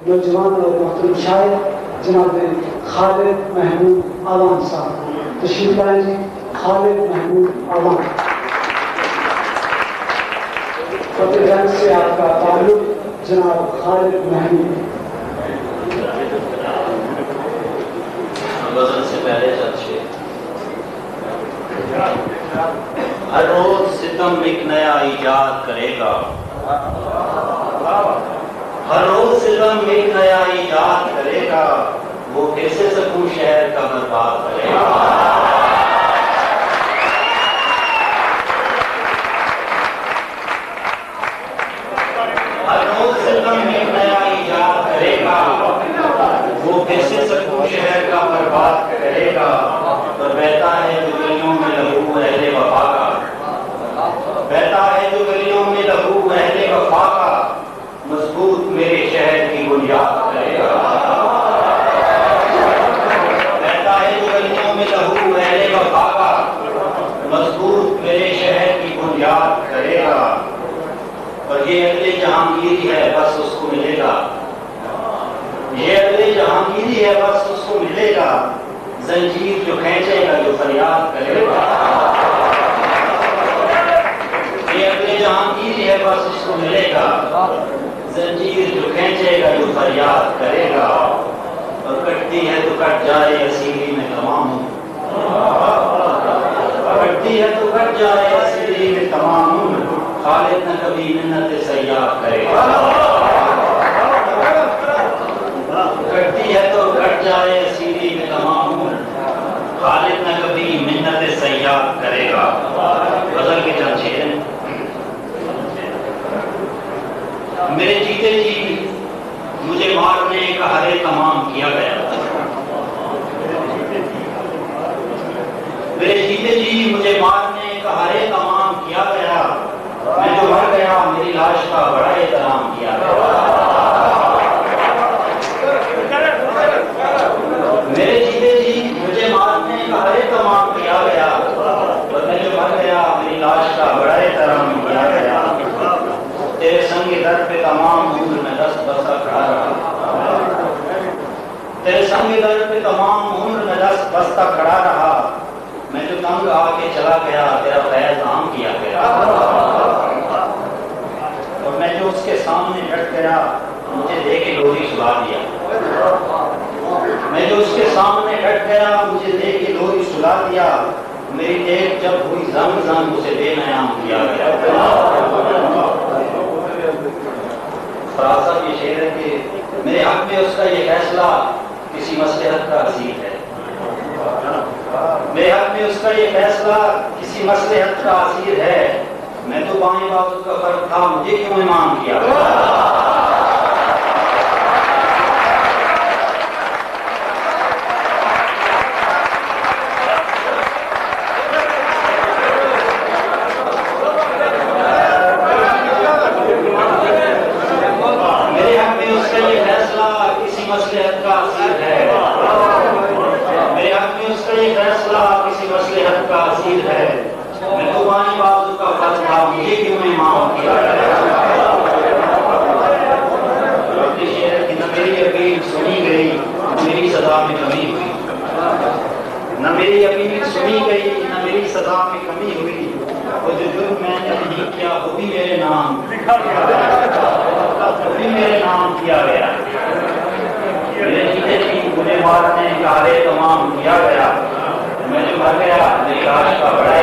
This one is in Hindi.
नौजवान और मोहतरम शायर जनाब खालिद महमूद आवाम साहब तशरीफ लाएं जी। खालिद महमूद आवाम फतेहगंज से आपका ताल्लुक जनाब खालिद महमूद। वज़न से पहले अच्छे हर रोज सितम एक नया इजाद करेगा, हर रोज सितम एक नया इजाद करेगा, वो कैसे सकूं शहर का बर्बाद करेगा। हर रोज सितम एक नया इजाद करेगा, वो कैसे सकूं शहर का बर्बाद करेगा। तो बहता है जो गलियों में लहू अहले वफा का, बहता है जो गलियों में लहू अहले वफा का, मजबूत मेरे शहर की बुनियाद करेगा। बहता है जो गलियों में लहू अहले वफा का, मजबूत मेरे शहर की बुनियाद करेगा। और ये अगले जहांगीरी है बस उसको मिलेगा, ये अगले जहांगीरी है बस उसको मिलेगा, जंजीर जो खींचेगा जो फरियाद करेगा। ये अगले जहांगीरी है बस उसको मिलेगा, जंजीर जो खींचेगा जो फरियाद करेगा। और कटती है तो कट जाए असीरी में तमाम, कटती है तो कट जाए असीरी में तमाम, खालिद न कभी मिन्नत सयाद करेगा। कटती है तो कट जाए असीरी में तमाम, खालिद न कभी मिन्नत सयाद करेगा। गजल के चंद शेर हैं। मेरे जीते जी मुझे मारने का हरे तमाम किया गया, मेरे जीते जी मुझे मारने का हरे तमाम किया गया, मैं जो मर गया मेरी लाश का बड़ा एहतराम किया गया। मेरे जीते जी मुझे मारने का हरे तमाम किया गया, और मैं जो मर गया मेरी लाश का बड़ा एहतराम किया गया। तेरे संग दर पे तमाम उम्र में दस्त बस्ता खड़ा रहा, तेरे संग दर पे तमाम उम्र में दस्त बस्ता खड़ा रहा, मैं जो तंग आके चला गया तेरा फैज़ आम किया गया। और मैं जो उसके सामने डट गया मुझे दे के लोरी सुला दिया, मैं जो उसके सामने डट गया मुझे दे के लोरी सुला दिया, मेरी देख जब हुई जंग जंग उसे बेनयाम किया गया। फरासा ये शेर है कि मेरे हक में उसका ये फैसला किसी मसलहत का असीर है, मेरे हक में उसका ये फैसला किसी मसलहत का असीर है, मैं तो बाएं बाजू का फर्क था मुझे क्यों इमाम किया। न मेरी अपील सुनी गई न मेरी सदा में कमी हुई, वो जो जुर्म मैंने नहीं किया वो भी मेरे नाम, वो भी मेरे नाम किया गया। मेरे जीते जी मुझे मारने का हरे तमाम किया गया, मैं जो मर गया मेरी लाश का बड़ा